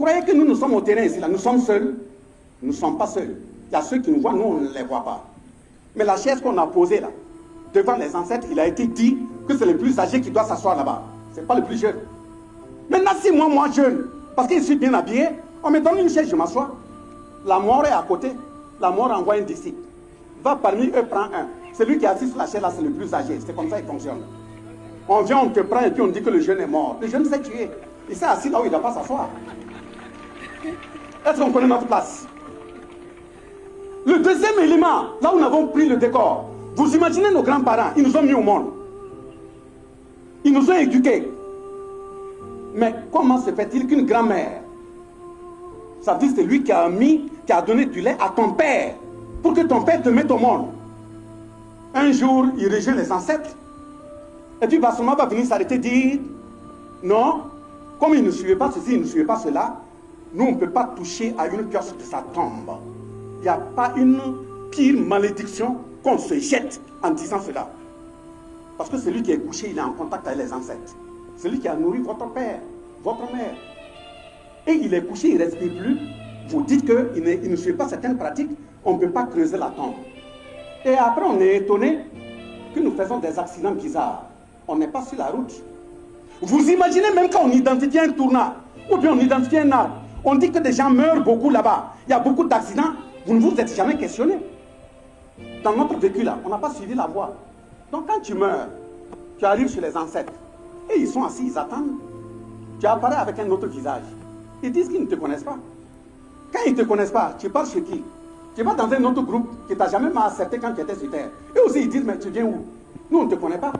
croyez que nous sommes au terrain ici, là, nous sommes seuls? Nous ne sommes pas seuls. Il y a ceux qui nous voient, nous, on ne les voit pas. Mais la chaise qu'on a posée là, devant les ancêtres, il a été dit que c'est le plus âgé qui doit s'asseoir là-bas. Ce n'est pas le plus jeune. Maintenant, si moi jeune, parce que je suis bien habillé, on me donne une chaise, je m'assois. La mort est à côté. La mort envoie un disciple. Va parmi eux, prend un. Celui qui est assis sur la chaise là, c'est le plus âgé. C'est comme ça qu'il fonctionne. On vient, on te prend et puis on dit que le jeune est mort. Le jeune s'est tué. Il s'est assis là où il ne doit pas s'asseoir. Est-ce qu'on connaît notre place? Le deuxième élément, là où nous avons pris le décor, vous imaginez nos grands-parents, ils nous ont mis au monde. Ils nous ont éduqués. Mais comment se fait-il qu'une grand-mère, ça veut dire c'est lui qui a donné du lait à ton père, pour que ton père te mette au monde. Un jour, il rejette les ancêtres, et puis Bassoma va venir s'arrêter et dire, non, comme il ne suivait pas ceci, il ne suivait pas cela, nous on ne peut pas toucher à une pioche de sa tombe. Il n'y a pas une pire malédiction qu'on se jette en disant cela. Parce que celui qui est couché, il est en contact avec les ancêtres. Celui qui a nourri votre père, votre mère. Et il est couché, il ne respire plus. Vous dites qu'il ne suit pas certaines pratiques, on ne peut pas creuser la tombe. Et après, on est étonné que nous faisons des accidents bizarres. On n'est pas sur la route. Vous imaginez même quand on identifie un tournant, ou bien on identifie un arbre, on dit que des gens meurent beaucoup là-bas. Il y a beaucoup d'accidents. Vous ne vous êtes jamais questionné. Dans notre vécu là, on n'a pas suivi la voie. Donc quand tu meurs, tu arrives chez les ancêtres. Et ils sont assis, ils attendent. Tu apparais avec un autre visage. Ils disent qu'ils ne te connaissent pas. Quand ils ne te connaissent pas, tu pars chez qui? Tu vas dans un autre groupe qui ne t'a jamais accepté quand tu étais sur terre. Et aussi ils disent, mais tu viens où? Nous on ne te connaît pas.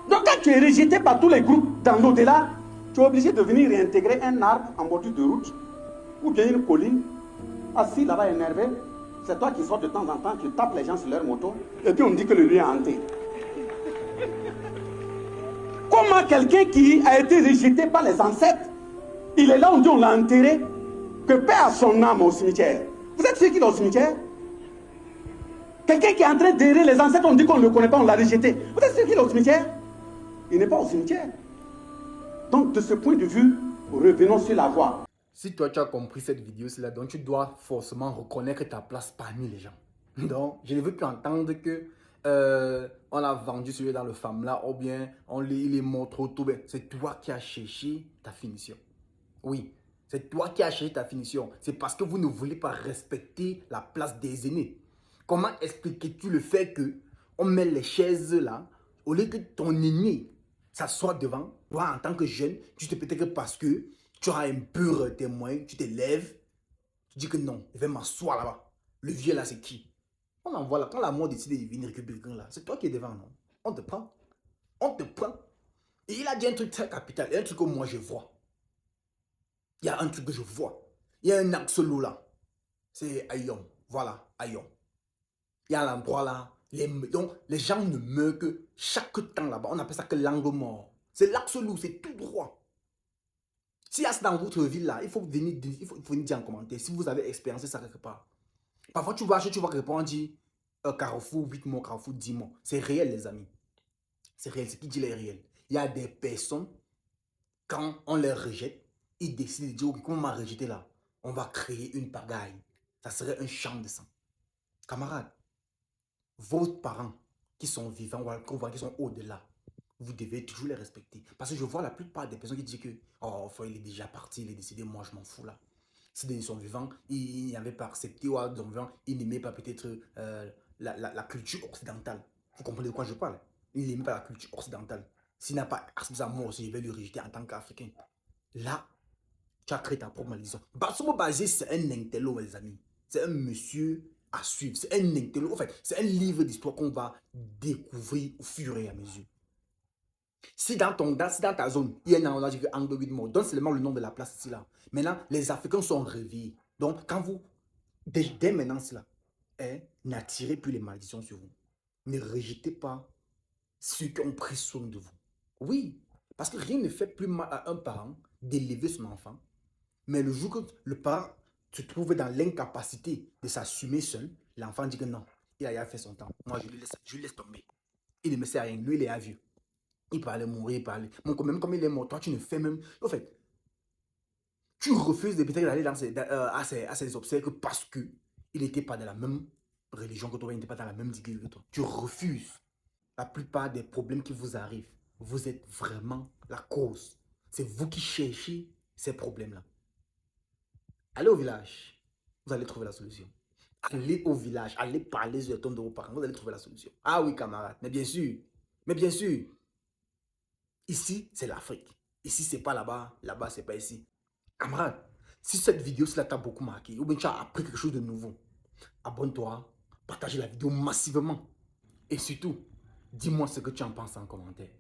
Donc quand tu es rejeté par tous les groupes dans l'au-delà, tu es obligé de venir réintégrer un arbre en bordure de route, ou bien une colline, assis là-bas énervé. C'est toi qui sors de temps en temps, tu tapes les gens sur leur moto, et puis on dit que le lieu est hanté. Comment quelqu'un qui a été rejeté par les ancêtres, il est là, on dit on l'a enterré, que paix à son âme au cimetière. Vous êtes sûr qu'il est au cimetière? Quelqu'un qui est en train d'errer les ancêtres, on dit qu'on ne le connaît pas, on l'a rejeté. Vous êtes sûr qu'il est au cimetière? Il n'est pas au cimetière. Donc de ce point de vue, revenons sur la voie. Si toi tu as compris cette vidéo-là, donc tu dois forcément reconnaître ta place parmi les gens. Donc je ne veux plus entendre que on a vendu celui dans le femme là, ou bien il est mort trop tôt. C'est toi qui as cherché ta finition. Oui, c'est toi qui as cherché ta finition. C'est parce que vous ne voulez pas respecter la place des aînés. Comment expliques-tu le fait que on met les chaises là, au lieu que ton aîné s'assoit devant, toi en tant que jeune, tu te peut-être que parce que tu as un pur témoin, tu te lèves, tu dis que non, je vais m'asseoir là-bas. Le vieux là, c'est qui? On envoie là, quand la mort décide de venir récupérer quelqu'un là, c'est toi qui es devant, non? On te prend. On te prend. Et il a dit un truc très capital, et un truc que moi je vois. Il y a un truc que je vois. Il y a un axe là. C'est Ayom. Voilà, Ayom. Il y a l'endroit là. Donc, les gens ne meurent que chaque temps là-bas. On appelle ça que l'angle mort. C'est l'axe loup, c'est tout droit. S'il y a ça dans votre ville là, il faut venir dire en commentaire si vous avez expériencé ça quelque part. Parfois tu vas quelque part, on dit Carrefour 8 mois, Carrefour 10 mois. C'est réel les amis. C'est réel, ce qui dit les réel. Il y a des personnes, quand on les rejette, ils décident de dire, ok, comment on m'a rejeté là? On va créer une pagaille. Ça serait un champ de sang. Camarades, vos parents qui sont vivants, qu'on voit qui sont au-delà, vous devez toujours les respecter. Parce que je vois la plupart des personnes qui disent que oh, il est déjà parti, il est décédé, moi je m'en fous là. Si ils sont vivants, ils n'avaient pas accepté, ou ils sont vivants, ils n'aimaient pas peut-être la culture occidentale. Vous comprenez de quoi je parle? Ils n'aimaient pas la culture occidentale. S'il n'a pas accepté ça, moi aussi, je vais le rejeter en tant qu'Africain. Là, tu as créé ta propre malédiction. Bassomo Basé, c'est un intello, mes amis. C'est un monsieur à suivre. C'est un intello. En fait, c'est un livre d'histoire qu'on va découvrir au fur et à mesure. Si dans ta zone, il y a un endroit qui est angle 8 morts, donne seulement le nom de la place ici là. Maintenant, les Africains sont réveillés. Donc, quand vous, dès maintenant, cela, n'attirez plus les malédictions sur vous. Ne rejetez pas ceux qui ont pris soin de vous. Oui, parce que rien ne fait plus mal à un parent d'élever son enfant. Mais le jour que le parent se trouve dans l'incapacité de s'assumer seul, l'enfant dit que non, il a fait son temps. Moi, je laisse tomber. Il ne me sert à rien. Lui, il est à vieux. Il peut aller mourir, il peut aller. Même comme il est mort, toi, tu ne fais même. En fait, Tu refuses peut-être d'aller à ses obsèques parce qu'il n'était pas de la même religion que toi, il n'était pas dans la même église que toi. Tu refuses. La plupart des problèmes qui vous arrivent, vous êtes vraiment la cause. C'est vous qui cherchez ces problèmes-là. Allez au village, vous allez trouver la solution. Allez au village, allez parler sur les tombes de vos parents, vous allez trouver la solution. Ah oui, camarade, mais bien sûr. Mais bien sûr. Ici, c'est l'Afrique. Ici, c'est pas là-bas. Là-bas, c'est pas ici. Camarade, si cette vidéo cela t'a beaucoup marqué, ou bien tu as appris quelque chose de nouveau, abonne-toi, partage la vidéo massivement. Et surtout, dis-moi ce que tu en penses en commentaire.